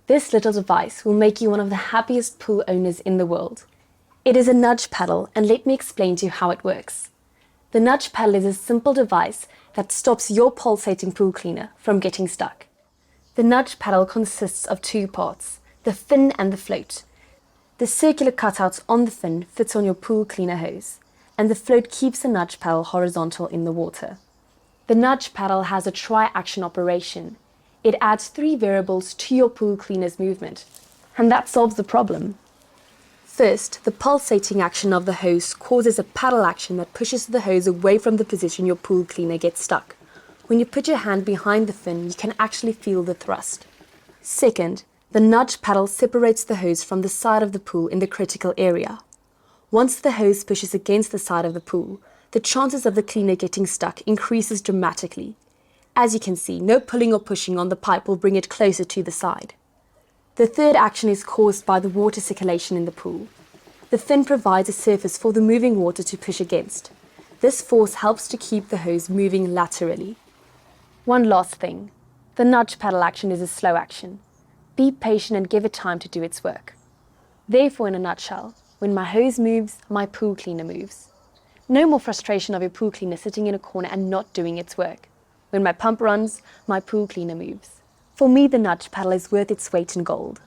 This little device will make you one of the happiest pool owners in the world. It is a nudge paddle, and let me explain to you how it works. The nudge paddle is a simple device that stops your pulsating pool cleaner from getting stuck. The nudge paddle consists of two parts, the fin and the float. The circular cutouts on the fin fits on your pool cleaner hose, and the float keeps the nudge paddle horizontal in the water. The nudge paddle has a tri-action operation. It adds 3 variables to your pool cleaner's movement, and that solves the problem. First, the pulsating action of the hose causes a paddle action that pushes the hose away from the position your pool cleaner gets stuck. When you put your hand behind the fin, you can actually feel the thrust. Second, the nudge paddle separates the hose from the side of the pool in the critical area. Once the hose pushes against the side of the pool, the chances of the cleaner getting stuck increases dramatically. As you can see, no pulling or pushing on the pipe will bring it closer to the side. The third action is caused by the water circulation in the pool. The fin provides a surface for the moving water to push against. This force helps to keep the hose moving laterally. One last thing, the nudge paddle action is a slow action. Be patient and give it time to do its work. Therefore, in a nutshell, when my hose moves, my pool cleaner moves. No more frustration of your pool cleaner sitting in a corner and not doing its work. When my pump runs, my pool cleaner moves. For me, the nudge paddle is worth its weight in gold.